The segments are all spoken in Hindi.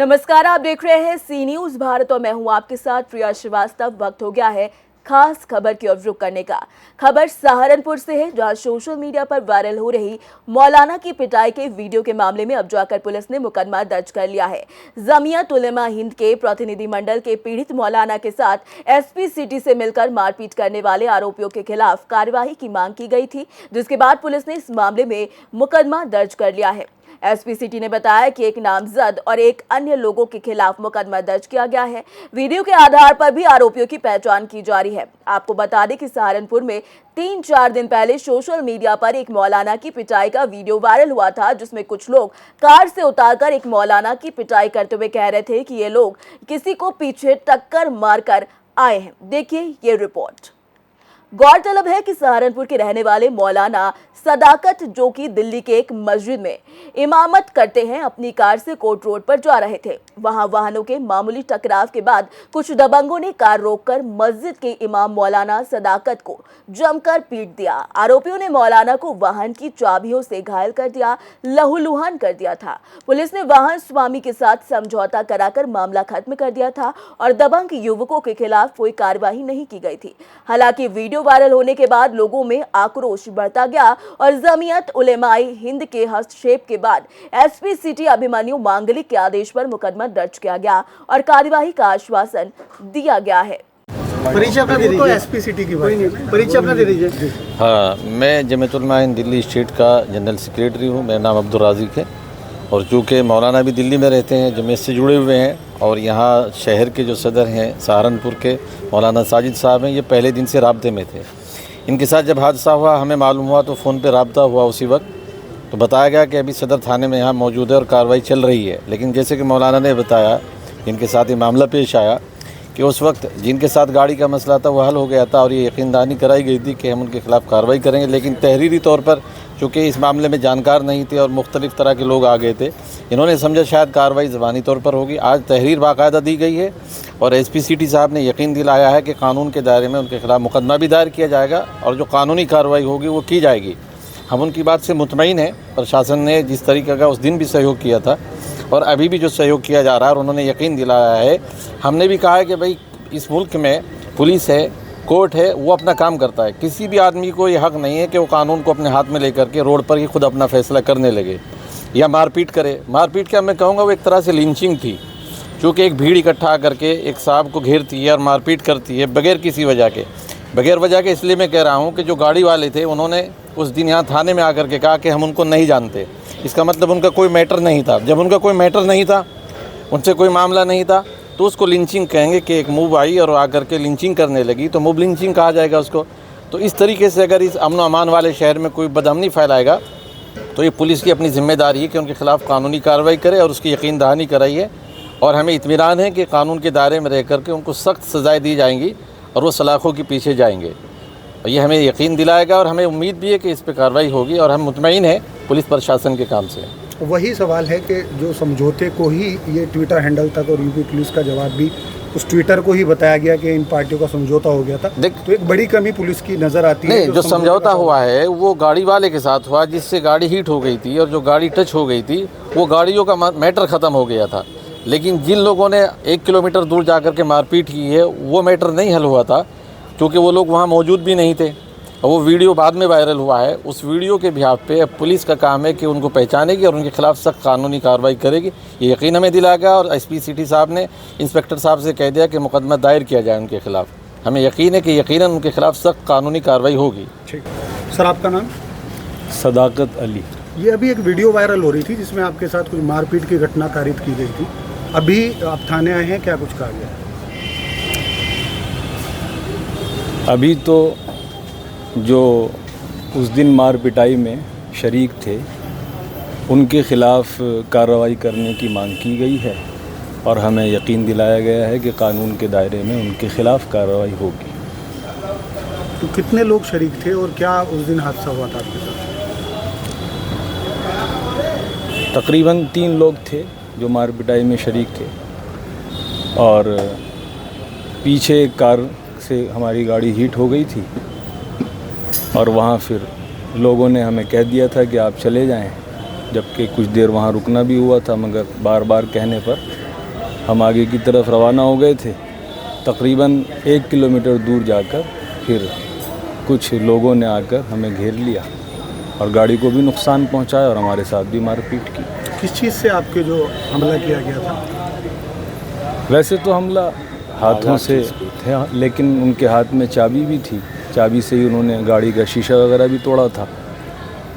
नमस्कार, आप देख रहे हैं सी न्यूज भारत और मैं हूं आपके साथ प्रिया श्रीवास्तव। वक्त हो गया है खास खबर की ओर रुख करने का। खबर सहारनपुर से है, जहां सोशल मीडिया पर वायरल हो रही मौलाना की पिटाई के वीडियो के मामले में अब जाकर पुलिस ने मुकदमा दर्ज कर लिया है। जमीयत उलेमा हिंद के प्रतिनिधिमंडल के पीड़ित मौलाना के साथ एसपी सिटी से मिलकर मारपीट करने वाले आरोपियों के खिलाफ कार्यवाही की मांग की गई थी, जिसके बाद पुलिस ने इस मामले में मुकदमा दर्ज कर लिया है। एसपी सिटी ने बताया कि एक नामजद और एक अन्य लोगों के खिलाफ मुकदमा दर्ज किया गया है। वीडियो के आधार पर भी आरोपियों की पहचान की जा रही है। आपको बता दें कि सहारनपुर में 3-4 दिन पहले सोशल मीडिया पर एक मौलाना की पिटाई का वीडियो वायरल हुआ था, जिसमें कुछ लोग कार से उतारकर एक मौलाना की पिटाई करते हुए कह रहे थे कि ये लोग किसी को पीछे टक्कर मारकर आए हैं। देखिए ये रिपोर्ट। गौरतलब है कि सहारनपुर के रहने वाले मौलाना सदाकत, जो कि दिल्ली के एक मस्जिद में इमामत करते हैं, अपनी कार से कोर्ट रोड पर जा रहे थे। वहां वाहनों के मामूली टकराव के बाद कुछ दबंगों ने कार रोककर मस्जिद के इमाम मौलाना सदाकत को जमकर पीट दिया। आरोपियों ने मौलाना को वाहन की चाबियों से घायल कर दिया, लहूलुहान कर दिया था। पुलिस ने वाहन स्वामी के साथ समझौता कराकर मामला खत्म कर दिया था और दबंग युवकों के खिलाफ कोई कार्रवाई नहीं की गई थी। हालांकि वीडियो वायरल होने के बाद लोगों में आक्रोश बढ़ता गया और जमीयत उलेमाए हिंद के हस्तक्षेप के बाद एसपी सिटी अभिमन्यु मांगलिक के आदेश पर मुकदमा दर्ज किया गया और कार्यवाही का आश्वासन दिया गया है। परिचय अपना दे दीजिए। एसपी सिटी की परिचय अपना दे दीजिए। हाँ, मैं जमीयत उलेमा हिंद दिल्ली स्टेट का जनरल सेक्रेटरी हूँ। मेरा नाम अब्दुल राज़िक है और चूँकि मौलाना भी दिल्ली में रहते हैं, जमीयत से जुड़े हुए हैं और यहाँ शहर के जो सदर हैं सहारनपुर के मौलाना साजिद साहब हैं, ये पहले दिन से राब्ते में थे। इनके साथ जब हादसा हुआ हमें मालूम हुआ तो फ़ोन पे राब्ता हुआ उसी वक्त, तो बताया गया कि अभी सदर थाने में यहाँ मौजूद है और कार्रवाई चल रही है। लेकिन जैसे कि मौलाना ने बताया, इनके साथ ये मामला पेश आया कि उस वक्त जिनके साथ गाड़ी का मसला था वो हल हो गया था और ये यकीनदहानी कराई गई थी कि हम उनके खिलाफ़ कार्रवाई करेंगे। लेकिन तहरीरी तौर पर चूँकि इस मामले में जानकार नहीं थे और मुख्तलिफ़ तरह के लोग आ गए थे, इन्होंने समझा शायद कार्रवाई ज़बानी तौर पर होगी। आज तहरीर बाकायदा दी गई है और एसपी सिटी साहब ने यकीन दिलाया है कि कानून के दायरे में उनके खिलाफ़ मुकदमा भी दायर किया जाएगा और जो कानूनी कार्रवाई होगी वो की जाएगी। हम उनकी बात से मुतमईन हैं। प्रशासन ने जिस तरीके का उस दिन भी सहयोग किया था और अभी भी जो सहयोग किया जा रहा है और उन्होंने यकीन दिलाया है। हमने भी कहा है कि भाई इस मुल्क में पुलिस है, कोर्ट है, वो अपना काम करता है। किसी भी आदमी को ये हक़ नहीं है कि वो कानून को अपने हाथ में लेकर के रोड पर ही खुद अपना फ़ैसला करने लगे या मारपीट करे। मारपीट क्या मैं कहूँगा, वो एक तरह से लिंचिंग थी, क्योंकि एक भीड़ इकट्ठा करके एक साहब को घेरती है और मारपीट करती है बगैर किसी वजह के। बगैर वजह के इसलिए मैं कह रहा हूँ कि जो गाड़ी वाले थे उन्होंने उस दिन यहाँ थाने में आकर के कहा कि हम उनको नहीं जानते। इसका मतलब उनका कोई मैटर नहीं था। जब उनका कोई मैटर नहीं था, उनसे कोई मामला नहीं था, तो उसको लिंचिंग कहेंगे कि एक मूव आई और आकर के लिंचिंग करने लगी तो मूव लिंचिंग कहा जाएगा उसको। तो इस तरीके से अगर इस अमन अमान वाले शहर में कोई बदअमनी फैलाएगा तो ये पुलिस की अपनी ज़िम्मेदारी है कि उनके खिलाफ़ कानूनी कार्रवाई करे और उसकी यकीन दहानी कराई है। और हमें इत्मीनान है कि कानून के दायरे में रह करके उनको सख्त सज़ाएँ दी जाएंगी और वो सलाखों के पीछे जाएंगे। और ये हमें यकीन दिलाएगा और हमें उम्मीद भी है कि इस पर कार्रवाई होगी और हम मुतमईन हैं पुलिस प्रशासन के काम से। वही सवाल है कि जो समझौते को ही ये ट्विटर हैंडल तक और यूपी पुलिस का जवाब भी उस ट्विटर को ही बताया गया कि इन पार्टियों का समझौता हो गया था। तो एक बड़ी कमी पुलिस की नज़र आती है। नहीं, जो समझौता हुआ है वो गाड़ी वाले के साथ हुआ, जिससे गाड़ी हीट हो गई थी और जो गाड़ी टच हो गई थी वो गाड़ियों का मैटर ख़त्म हो गया था। लेकिन जिन लोगों ने 1 किलोमीटर दूर जा कर के मारपीट की है वो मैटर नहीं हल हुआ था, क्योंकि वो लोग वहाँ मौजूद भी नहीं थे। और वो वीडियो बाद में वायरल हुआ है। उस वीडियो के बिहाफ पे अब पुलिस का काम है कि उनको पहचानेगी और उनके खिलाफ़ सख्त कानूनी कार्रवाई करेगी। ये यकीन हमें दिलाएगा और एसपी सिटी साहब ने इंस्पेक्टर साहब से कह दिया कि मुकदमा दायर किया जाए उनके खिलाफ़। हमें यकीन है कि यकीनन उनके खिलाफ़ सख्त कानूनी कार्रवाई होगी। ठीक सर, आपका नाम? सदाकत अली। ये अभी एक वीडियो वायरल हो रही थी जिसमें आपके साथ कुछ मारपीट की घटना कारित की गई थी। अभी आप थाने आए हैं, क्या कुछ कहा गया? अभी तो जो उस दिन मार पिटाई में शरीक थे उनके ख़िलाफ़ कार्रवाई करने की मांग की गई है और हमें यकीन दिलाया गया है कि कानून के दायरे में उनके ख़िलाफ़ कार्रवाई होगी। तो कितने लोग शरीक थे और क्या उस दिन हादसा हुआ था आपके साथ? तकरीबन 3 लोग थे जो मार पिटाई में शरीक थे और पीछे एक कार से हमारी गाड़ी हीट हो गई थी और वहाँ फिर लोगों ने हमें कह दिया था कि आप चले जाएं, जबकि कुछ देर वहाँ रुकना भी हुआ था, मगर बार बार कहने पर हम आगे की तरफ रवाना हो गए थे। तकरीबन 1 किलोमीटर दूर जाकर फिर कुछ लोगों ने आकर हमें घेर लिया और गाड़ी को भी नुकसान पहुंचाया और हमारे साथ भी मारपीट की। किस चीज़ से आपके जो हमला किया गया था? वैसे तो हमला हाथों से थे, लेकिन उनके हाथ में चाबी भी थी। चाबी से ही उन्होंने गाड़ी का शीशा वगैरह भी तोड़ा था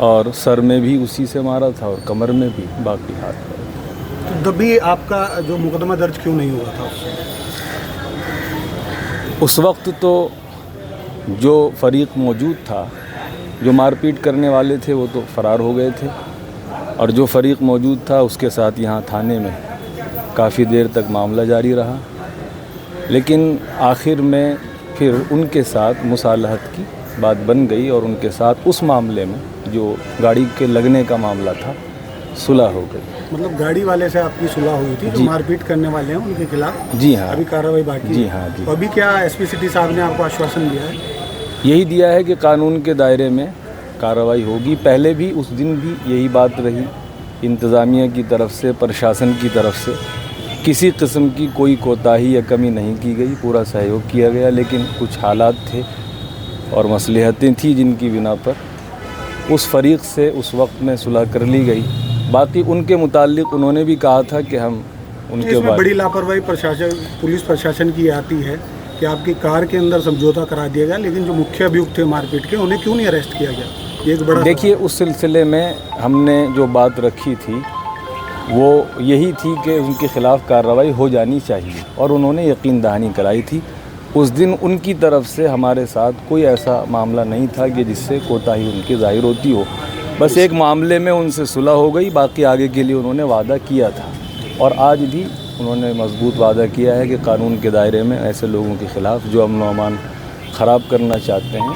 और सर में भी उसी से मारा था और कमर में भी, बाकी हाथ में। तो तभी आपका जो मुकदमा दर्ज क्यों नहीं हुआ था उस वक्त तो जो फरीक मौजूद था, जो मारपीट करने वाले थे, वो तो फ़रार हो गए थे और जो फरीक मौजूद था उसके साथ यहाँ थाने में काफ़ी देर तक मामला जारी रहा। लेकिन आखिर में फिर उनके साथ मुसालहत की बात बन गई और उनके साथ उस मामले में जो गाड़ी के लगने का मामला था, सुलह हो गई। मतलब गाड़ी वाले से आपकी सुलह हुई थी, जो मारपीट करने वाले हैं उनके खिलाफ? जी हाँ। अभी कार्रवाई बाकी है? जी हाँ जी। तो अभी क्या एसपी सिटी साहब ने आपको आश्वासन दिया है? यही दिया है कि कानून के दायरे में कार्रवाई होगी। पहले भी उस दिन भी यही बात रही, इंतज़ामिया की तरफ से, प्रशासन की तरफ से किसी किस्म की कोई कोताही या कमी नहीं की गई, पूरा सहयोग किया गया। लेकिन कुछ हालात थे और मसलहतें थी जिनकी बिना पर उस फरीक से उस वक्त में सुलह कर ली गई। बाकी उनके मुताल्लिक उन्होंने भी कहा था कि हम उनके इसमें बाद बड़ी लापरवाही पुलिस प्रशासन की आती है कि आपकी कार के अंदर समझौता करा दिया गया, लेकिन जो मुख्य अभियुक्त थे मारपीट के, उन्हें क्यों नहीं अरेस्ट किया गया? ये एक बड़ा देखिए, उस सिलसिले में हमने जो बात रखी थी वो यही थी कि उनके ख़िलाफ़ कार्रवाई हो जानी चाहिए और उन्होंने यकीन दहानी कराई थी। उस दिन उनकी तरफ से हमारे साथ कोई ऐसा मामला नहीं था कि जिससे कोताही उनकी ज़ाहिर होती हो। बस एक मामले में उनसे सुलह हो गई, बाकी आगे के लिए उन्होंने वादा किया था और आज भी उन्होंने मजबूत वादा किया है कि कानून के दायरे में ऐसे लोगों के ख़िलाफ़ जो अमन व अमान ख़राब करना चाहते हैं,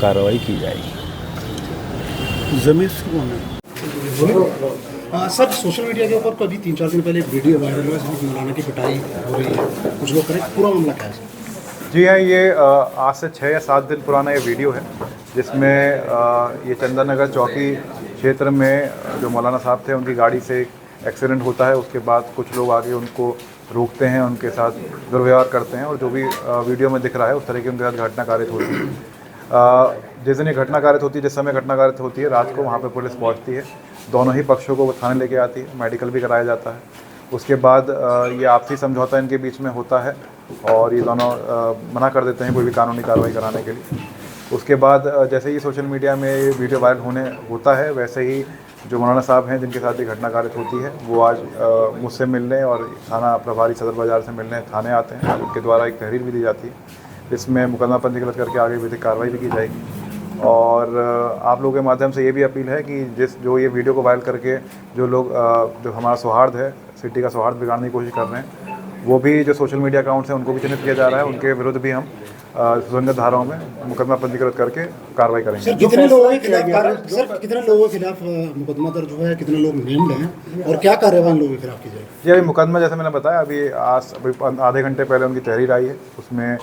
कार्रवाई की जाएगी। जमीन सर, सोशल मीडिया के ऊपर कभी 3-4 दिन पहले एक वीडियो वायरल हुआ जिसमें मौलाना की पिटाई हो रही है, कुछ लोग करें, पूरा मामला क्या है? जी हाँ, ये आज से 6 या 7 दिन पुराना ये वीडियो है जिसमें ये चंदन नगर चौकी क्षेत्र में जो मौलाना साहब थे उनकी गाड़ी से एक्सीडेंट होता है। उसके बाद कुछ लोग आगे उनको रोकते हैं, उनके साथ दुर्व्यवहार करते हैं और जो भी वीडियो में दिख रहा है उस तरह की उनके साथ घटना कारित होती है। जिस दिन ये घटना कारित होती है, जिस समय घटना कारित होती है, रात को वहाँ पर पुलिस पहुँचती है, दोनों ही पक्षों को वो थाने लेके आती है, मेडिकल भी कराया जाता है। उसके बाद ये आपसी समझौता इनके बीच में होता है और ये दोनों मना कर देते हैं कोई भी कानूनी कार्रवाई कराने के लिए। उसके बाद जैसे ही सोशल मीडिया में ये वीडियो वायरल होता है, वैसे ही जो मौलाना साहब हैं जिनके साथ ये घटना कारित होती है, वो आज मुझसे मिलने और थाना प्रभारी सदर बाज़ार से मिलने थाने आते हैं। उनके द्वारा एक तहरीर भी दी जाती है जिसमें मुकदमा पंजीकृत करके आगे विधिक कार्रवाई भी की जाएगी। और आप लोगों के माध्यम से ये भी अपील है कि जो ये वीडियो को वायरल करके जो लोग जो हमारा सौहार्द है, सिटी का सौहार्द बिगाड़ने की कोशिश कर रहे हैं, वो भी जो सोशल मीडिया अकाउंट्स हैं उनको भी चिन्हित किया जा रहा है। उनके विरुद्ध भी हम सुसंगत धाराओं में मुकदमा पंजीकृत करके कार्रवाई करेंगे। सर, कितने लोगों के खिलाफ मुकदमा दर्ज हुआ है, कितने लोग नेम्ड हैं और क्या कार्रवाई लोगों के खिलाफ की जाएगी? जी, अभी मुकदमा जैसे मैंने बताया, अभी आधे घंटे पहले उनकी तहरीर आई है। उसमें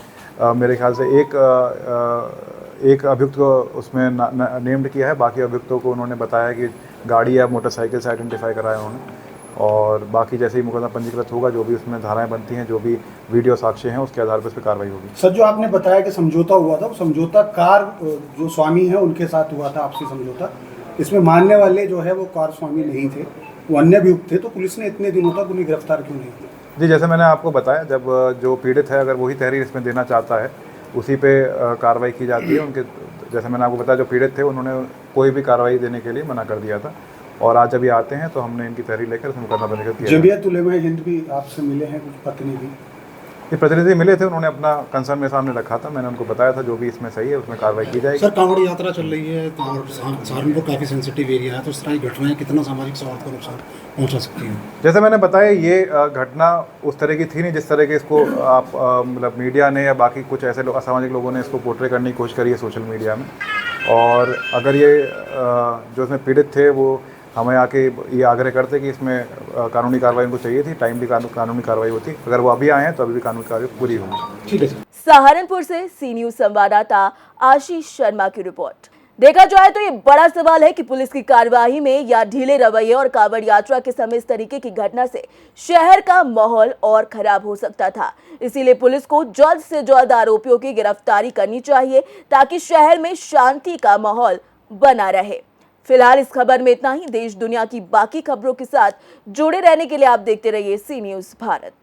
मेरे ख्याल से एक अभियुक्त को उसमें नेम्ड किया है, बाकी अभियुक्तों को उन्होंने बताया कि गाड़ी या मोटरसाइकिल से आइडेंटिफाई कराया उन्होंने। और बाकी जैसे ही मुकदमा पंजीकृत होगा, जो भी उसमें धाराएं बनती हैं, जो भी वीडियो साक्ष्य हैं, उसके आधार पर उस पर कार्रवाई होगी। सर, जो आपने बताया कि समझौता हुआ था, वो समझौता कार जो स्वामी है उनके साथ हुआ था, आपसी समझौता। इसमें मानने वाले जो है वो कार स्वामी नहीं थे, वो अन्य अभियुक्त थे, तो पुलिस ने इतने दिनों तक उन्हें गिरफ्तार क्यों नहीं किया? जी, जैसे मैंने आपको बताया, जब जो पीड़ित है अगर वही तहरीर इसमें देना चाहता है, उसी पे कार्रवाई की जाती है। उनके जैसे मैंने आपको बताया, जो पीड़ित थे उन्होंने कोई भी कार्रवाई देने के लिए मना कर दिया था और आज जब ये आते हैं तो हमने इनकी तहरीर लेकर इसमें मुकदमा पंजीकृत किया। जमीयत उलेमा हिंद भी आपसे मिले हैं, कुछ प्रतिनिधि? ये प्रतिनिधि मिले थे, उन्होंने अपना कंसर्न मेरे सामने रखा था, मैंने उनको बताया था जो भी इसमें सही है उसमें कार्रवाई की जाएगी। सर, कांवड़ यात्रा चल रही है तो और सहारनपुर काफ़ी सेंसिटिव एरिया है, तो इस तरह की घटनाएं कितना सामाजिक सौहार्द को नुकसान पहुंचा सकती हैं? जैसे मैंने बताया, ये घटना उस तरह की थी नहीं जिस तरह के इसको आप मतलब मीडिया ने या बाकी कुछ ऐसे लोग असामाजिक लोगों ने इसको पोर्ट्रे करने की कोशिश करी है सोशल मीडिया में। और अगर ये जो इसमें पीड़ित थे वो हमें आके ये आग्रह करते कि इसमें कानूनी कार्रवाई उनको चाहिए थी, टाइमली कानूनी कार्रवाई होती। अगर वो अभी आए हैं तो अभी भी कानूनी कार्रवाई पूरी होगी। ठीक है। सहारनपुर से सी न्यूज संवाददाता आशीष शर्मा की रिपोर्ट। देखा जाए तो ये बड़ा सवाल है कि पुलिस की कार्यवाही में या ढीले रवैये और कांवड़ यात्रा के समय इस तरीके की घटना से शहर का माहौल और खराब हो सकता था। इसीलिए पुलिस को जल्द से जल्द आरोपियों की गिरफ्तारी करनी चाहिए ताकि शहर में शांति का माहौल बना रहे। फिलहाल इस खबर में इतना ही। देश दुनिया की बाकी खबरों के साथ जुड़े रहने के लिए आप देखते रहिए सी न्यूज़ भारत।